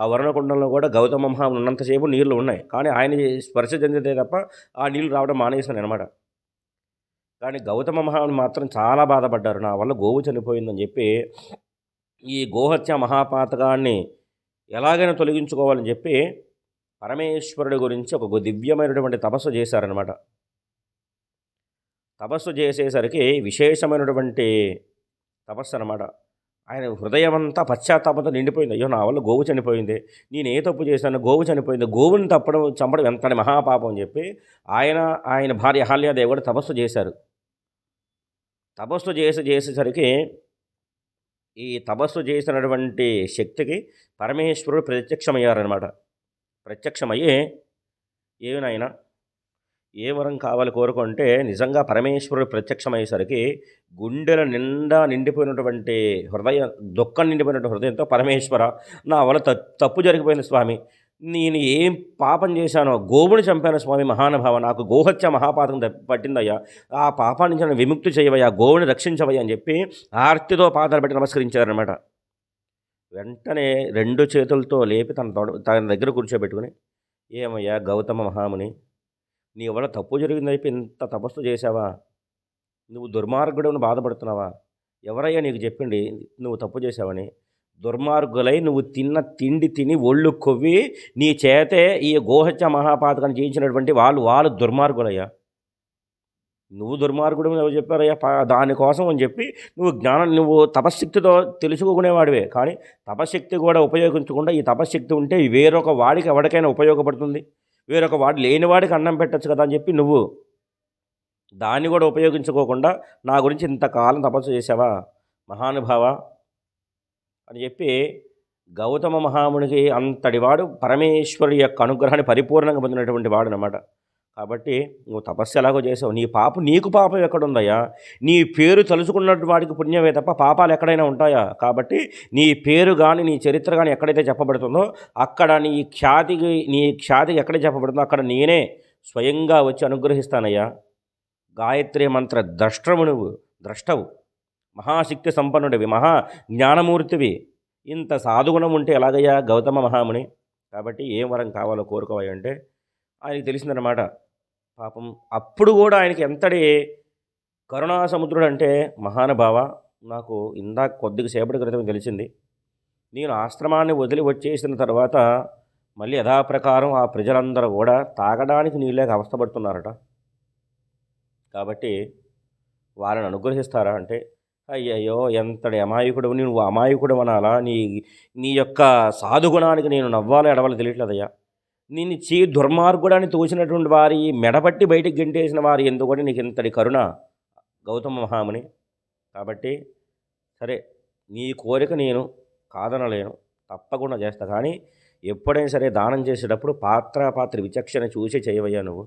ఆ వరుణకుండంలో కూడా గౌతమ మహాముని ఉన్నంతసేపు నీళ్లు ఉన్నాయి, కానీ ఆయన స్పర్శ చెందితే తప్ప ఆ నీళ్లు రావడం మానేసాను అనమాట. కానీ గౌతమ మహాముని మాత్రం చాలా బాధపడ్డారు. నా వల్ల గోవు చనిపోయిందని చెప్పి ఈ గోహత్య మహాపాతకాన్ని ఎలాగైనా తొలగించుకోవాలని చెప్పి పరమేశ్వరుడి గురించి ఒక దివ్యమైనటువంటి తపస్సు చేశారనమాట. తపస్సు చేసేసరికి విశేషమైనటువంటి తపస్సు అనమాట. ఆయన హృదయమంతా పశ్చాత్తాపంతో నిండిపోయింది. అయ్యో, నా వల్ల గోవు చనిపోయింది, నేను ఏ తప్పు చేశాను, గోవు చనిపోయింది, గోవుని చంపడం ఎంతటి మహాపాపం అని చెప్పి ఆయన భార్య అహల్యాదేవి కూడా తపస్సు చేశారు. తపస్సు చేసేసరికి ఈ తపస్సు చేసినటువంటి శక్తికి పరమేశ్వరుడు ప్రత్యక్షమయ్యారనమాట. ప్రత్యక్షమయ్యి, ఏమినైనా ఏ వరం కావాలి కోరుకుంటే, నిజంగా పరమేశ్వరుడు ప్రత్యక్షమయ్యేసరికి గుండెల నిండా నిండిపోయినటువంటి హృదయం, దుఃఖం నిండిపోయినటువంటి హృదయంతో, పరమేశ్వర, నా వల్ల తప్పు జరిగిపోయింది స్వామి, నేను ఏం పాపం చేశానో, గోవుని చంపాను స్వామి మహానుభావ, నాకు గోహత్య మహాపాతకం పట్టిందయ్యా, ఆ పాపాన్ని నుంచి నన్ను విముక్తి చేయవయ్యా, గోవుని రక్షించవయ్యా అని చెప్పి ఆర్తితో పాదాలు పెట్టి నమస్కరించారనమాట. వెంటనే 2 చేతులతో లేపి తన దగ్గర కూర్చోబెట్టుకుని, ఏమయ్యా గౌతమ మహాముని, నీ వల్ల తప్పు జరిగిందని చెప్పి ఇంత తపస్సు చేశావా? నువ్వు దుర్మార్గుడని బాధపడుతున్నావా? ఎవరయ్యా నీకు చెప్పింది నువ్వు తప్పు చేశావని? దుర్మార్గులై నువ్వు తిన్న తిండి తిని ఒళ్ళు కొవ్వి నీ చేతే ఈ గోహత్య మహాపాతకాన్ని చేయించినటువంటి వాళ్ళు దుర్మార్గులయ్యా. నువ్వు దుర్మార్గుడు ఎవరు చెప్పారయ్యా? దానికోసం అని చెప్పి నువ్వు తపశ్శక్తితో తెలుసుకునేవాడివే, కానీ తపశ్శక్తి కూడా ఉపయోగించకుండా, ఈ తపశ్శక్తి ఉంటే వేరొక వాడికి ఎవరికైనా ఉపయోగపడుతుంది, వేరొక వాడు లేనివాడికి అన్నం పెట్టచ్చు కదా అని చెప్పి నువ్వు దాన్ని కూడా ఉపయోగించుకోకుండా నా గురించి ఇంతకాలం తపస్సు చేసావా మహానుభావ అని చెప్పి గౌతమ మహామునికి అంతటివాడు పరమేశ్వరుడి యొక్క అనుగ్రహాన్ని పరిపూర్ణంగా పొందినటువంటి వాడు అన్నమాట. కాబట్టి నువ్వు తపస్సు ఎలాగో చేసావు, నీకు పాపం ఎక్కడుందయ్యా? నీ పేరు తలుచుకున్నట్టు వాడికి పుణ్యమే తప్ప పాపాలు ఎక్కడైనా ఉంటాయా? కాబట్టి నీ పేరు కానీ నీ చరిత్ర కానీ ఎక్కడైతే చెప్పబడుతుందో అక్కడ నీ ఖ్యాతికి ఎక్కడైతే చెప్పబడుతుందో అక్కడ నేనే స్వయంగా వచ్చి అనుగ్రహిస్తానయ్యా. గాయత్రి మంత్ర ద్రష్టవు, మహాశక్తి సంపన్నుడివి, మహా జ్ఞానమూర్తివి, ఇంత సాధుగుణం ఉంటే ఎలాగయ్యా గౌతమ మహాముని? కాబట్టి ఏం వరం కావాలో కోరుకోవాలి అంటే ఆయనకి తెలిసిందనమాట. పాపం అప్పుడు కూడా ఆయనకి ఎంతటి కరుణా సముద్రుడు అంటే, మహానుభావ, నాకు ఇందాక కొద్దిగా సేపటి క్రితం తెలిసింది, నేను ఆశ్రమాన్ని వదిలి వచ్చేసిన తర్వాత మళ్ళీ యథాప్రకారం ఆ ప్రజలందరూ కూడా తాగడానికి నీళ్ళేక అవస్థపడుతున్నారట. కాబట్టి వారిని అనుగ్రహిస్తారా అంటే, అయ్యయ్యో ఎంతటి అమాయకుడు, నువ్వు అమాయకుడు అనాలా? నీ యొక్క సాధుగుణానికి నేను నవ్వాలి ఎడవాలి తెలియట్లేదయ్యా. నేను దుర్మార్గుడని తోచినటువంటి వారి మెడపట్టి బయటికి గెంటేసిన వారి ఎందుకంటే నీకు ఇంతటి కరుణ గౌతమ మహాముని. కాబట్టి సరే, నీ కోరిక నేను కాదనలేను, తప్పకుండా చేస్తా, కానీ ఎప్పుడైనా సరే దానం చేసేటప్పుడు పాత్ర విచక్షణ చూసి చేయవయ్యా నువ్వు,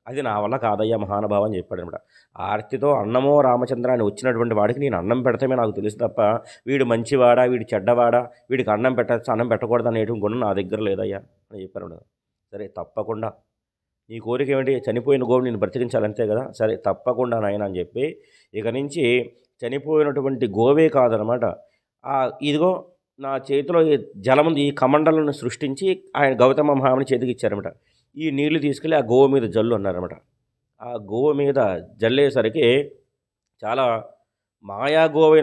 అది నా వల్ల కాదయ్యా మహానుభావ అని చెప్పాడు అనమాట. ఆర్తితో అన్నమో రామచంద్ర అని వచ్చినటువంటి వాడికి నేను అన్నం పెడతామే నాకు తెలుసు తప్ప, వీడు మంచివాడా వీడు చెడ్డవాడా, వీడికి అన్నం పెట్టచ్చు అన్నం పెట్టకూడదు అనేటువంటి గుణం నా దగ్గర లేదయ్యా అని చెప్పాను. సరే తప్పకుండా, నీ కోరిక ఏమిటి? చనిపోయిన గోవుని నేను బ్రతికించాలంతే కదా, సరే తప్పకుండా నాయన అని చెప్పి ఇక నుంచి చనిపోయినటువంటి గోవే కాదనమాట, ఇదిగో నా చేతిలో ఈ జలముంది, ఈ కమండలను సృష్టించి ఆయన గౌతమ మహాముని చేతికి ఇచ్చారనమాట. ఈ నీళ్లు తీసుకెళ్ళి ఆ గోవు మీద జల్లు అన్నారనమాట. ఆ గోవు మీద జల్లేసరికి చాలా మాయా గోవు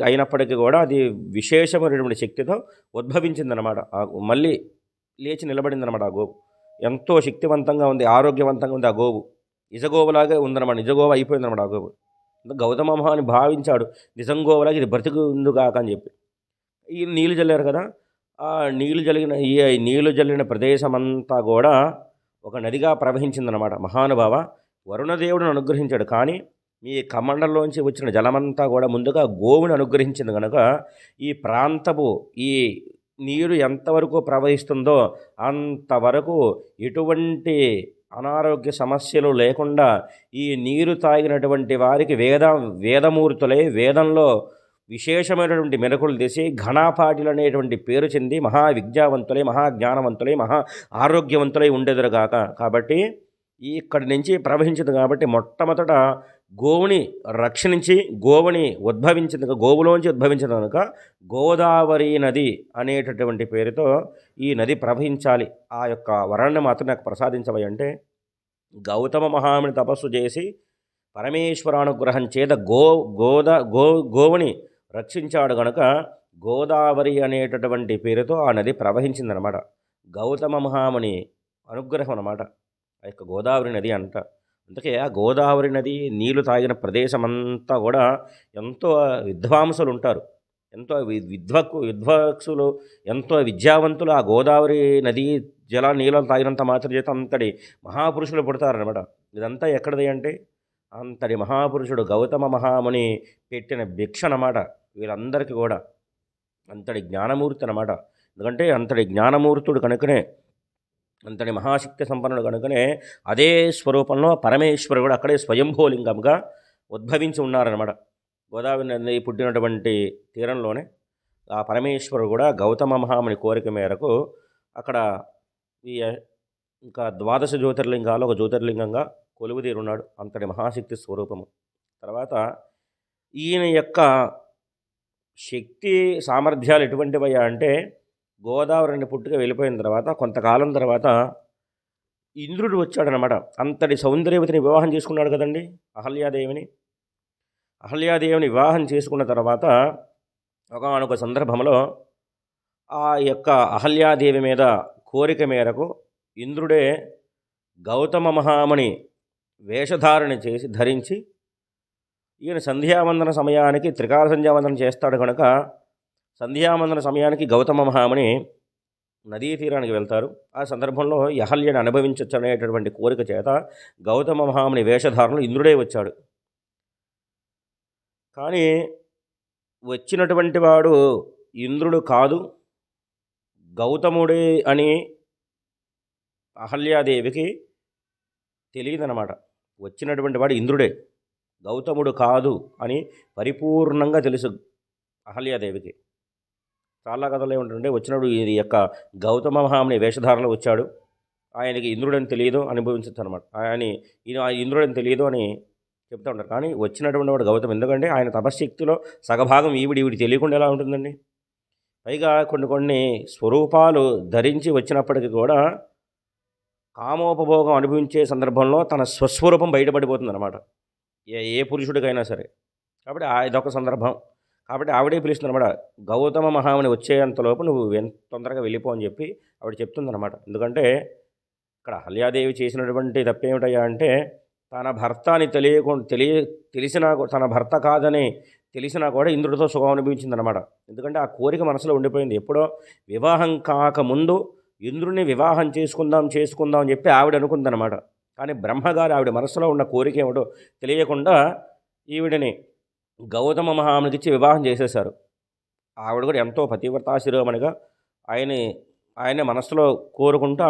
అయినప్పటికీ కూడా అది విశేషమైనటువంటి శక్తితో ఉద్భవించిందనమాట. మళ్ళీ లేచి నిలబడిందనమాట. ఆ గోవు ఎంతో శక్తివంతంగా ఉంది, ఆరోగ్యవంతంగా ఉంది. ఆ గోవు నిజగోవులాగే ఉందన్నమాట, నిజగోవు అయిపోయిందనమాట ఆ గోవు. గౌతమ మహాని భావించాడు, నిజం గోవులాగా ఇది బ్రతికుందుగాక అని చెప్పి. ఈ నీళ్ళు జల్లారు కదా, ఆ నీళ్లు జల్లిన ప్రదేశమంతా కూడా ఒక నదిగా ప్రవహించిందనమాట. మహానుభావ, వరుణదేవుడిని అనుగ్రహించాడు, కానీ ఈ కమండల్లోంచి వచ్చిన జలమంతా కూడా ముందుగా గోవుని అనుగ్రహించింది కనుక ఈ ప్రాంతపు ఈ నీరు ఎంతవరకు ప్రవహిస్తుందో అంతవరకు ఎటువంటి అనారోగ్య సమస్యలు లేకుండా ఈ నీరు తాగినటువంటి వారికి వేదమూర్తులై వేదంలో విశేషమైనటువంటి మెలకులు తీసి ఘనాపాటిలు అనేటువంటి పేరు చెంది మహావిద్యావంతులై మహాజ్ఞానవంతులై మహా ఆరోగ్యవంతులై ఉండేదురుగాక. కాబట్టి ఇక్కడి నుంచి ప్రవహించింది కాబట్టి మొట్టమొదట గోవుని రక్షించి గోవుని ఉద్భవించింది, గోవులోంచి ఉద్భవించిన కనుక గోదావరి నది అనేటటువంటి పేరుతో ఈ నది ప్రవహించాలి, ఆ యొక్క వరాన్ని మాత్రం నాకు ప్రసాదించవై అంటే గౌతమ మహాముని తపస్సు చేసి పరమేశ్వరానుగ్రహం చేత గోవుని రక్షించాడు గనుక గోదావరి అనేటటువంటి పేరుతో ఆ నది ప్రవహించిందనమాట. గౌతమ మహాముని అనుగ్రహం అన్నమాట ఆ యొక్క గోదావరి నది అంట. అందుకే ఆ గోదావరి నది నీళ్లు తాగిన ప్రదేశం అంతా కూడా ఎంతో విద్వాంసులు ఉంటారు, ఎంతో విద్వాంసులు, ఎంతో విద్యావంతులు ఆ గోదావరి నది జల నీళ్ళను తాగినంత మాత్రం చేత అంతటి మహాపురుషులు పుడతారనమాట. ఇదంతా ఎక్కడిది అంటే అంతటి మహాపురుషుడు గౌతమ మహాముని పెట్టిన భిక్ష అన్నమాట. వీళ్ళందరికీ కూడా అంతటి జ్ఞానమూర్తి అన్నమాట. ఎందుకంటే అంతటి జ్ఞానమూర్తుడు కనుకనే, అంతటి మహాశక్తి సంపన్నుడు కనుకనే అదే స్వరూపంలో పరమేశ్వరుడు కూడా అక్కడే స్వయంభూలింగంగా ఉద్భవించి ఉన్నారన్నమాట. గోదావరి నది పుట్టినటువంటి తీరంలోనే ఆ పరమేశ్వరుడు కూడా గౌతమ మహాముని కోరిక మేరకు అక్కడ ఈ ఇంకా ద్వాదశ జ్యోతిర్లింగాలు ఒక జ్యోతిర్లింగంగా కొలువుదీరున్నాడు, అంతటి మహాశక్తి స్వరూపము. తర్వాత ఈయన యొక్క శక్తి సామర్థ్యాలు ఎటువంటివయ్యా అంటే గోదావరిని పుట్టుక వెళ్ళిపోయిన తర్వాత కొంతకాలం తర్వాత ఇంద్రుడు వచ్చాడనమాట. అంతటి సౌందర్యవతిని వివాహం చేసుకున్నాడు కదండి అహల్యాదేవిని. అహల్యాదేవిని వివాహం చేసుకున్న తర్వాత ఒకానొక సందర్భంలో ఆ యొక్క అహల్యాదేవి మీద కోరిక మేరకు ఇంద్రుడే గౌతమ మహాముని వేషధారణ చేసి ధరించి ఈయన సంధ్యావందన సమయానికి త్రికాల సంధ్యావందనం చేస్తాడు కనుక సంధ్యావందన సమయానికి గౌతమ మహాముని నదీ తీరానికి వెళ్తారు. ఆ సందర్భంలో అహల్యను అనుభవించచ్చు అనేటటువంటి కోరిక చేత గౌతమ మహాముని వేషధారణలో ఇంద్రుడే వచ్చాడు. కానీ వచ్చినటువంటి వాడు ఇంద్రుడు కాదు, గౌతముడే అని అహల్యాదేవికి తెలియదన్నమాట. వచ్చినటువంటి వాడు ఇంద్రుడే, గౌతముడు కాదు అని పరిపూర్ణంగా తెలుసు అహల్యాదేవికి. చాలా కథలు ఏమిటంటే వచ్చినప్పుడు ఈ యొక్క గౌతమ మహాముని వేషధారణలో వచ్చాడు, ఆయనకి ఇంద్రుడని తెలియదు అనుభవించచ్చు అనమాట. ఈయన ఇంద్రుడని తెలియదు అని చెప్తూ ఉంటారు. కానీ వచ్చినటువంటి వాడు గౌతమ్, ఎందుకంటే ఆయన తపశ్శక్తిలో సగభాగం ఈవిడి తెలియకుండా ఎలా ఉంటుందండి. పైగా కొన్ని స్వరూపాలు ధరించి వచ్చినప్పటికీ కూడా కామోపభోగం అనుభవించే సందర్భంలో తన స్వస్వరూపం బయటపడిపోతుంది అనమాట, ఏ పురుషుడికైనా సరే. కాబట్టి ఇదొక సందర్భం. కాబట్టి ఆవిడే పిలుస్తుంది అనమాట, గౌతమ మహాముని వచ్చేంతలోపు నువ్వు ఎంత తొందరగా వెళ్ళిపో అని చెప్పి ఆవిడ చెప్తుందనమాట. ఎందుకంటే ఇక్కడ అహల్యాదేవి చేసినటువంటి తప్పేమిటయ్యా అంటే తన భర్త అని తెలిసినా, తన భర్త కాదని తెలిసినా కూడా ఇంద్రుడితో సుఖం అనుభవించిందనమాట. ఎందుకంటే ఆ కోరిక మనసులో ఉండిపోయింది. ఎప్పుడో వివాహం కాకముందు ఇంద్రుడిని వివాహం చేసుకుందాం అని చెప్పి ఆవిడ అనుకుందనమాట. కానీ బ్రహ్మగారు ఆవిడ మనసులో ఉన్న కోరిక ఏమిటో తెలియకుండా ఈవిడని గౌతమ మహామునికి ఇచ్చి వివాహం చేసేశారు. ఆవిడ కూడా ఎంతో పతివ్రతాశిరోమణిగా ఆయనే మనసులో కోరుకుంటూ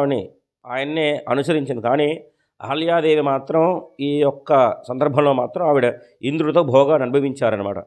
ఆయన్నే అనుసరించింది. కానీ అహల్యాదేవి మాత్రం ఈ యొక్క సందర్భంలో మాత్రం ఆవిడ ఇంద్రుడితో భోగాన్ని అనుభవించారనమాట.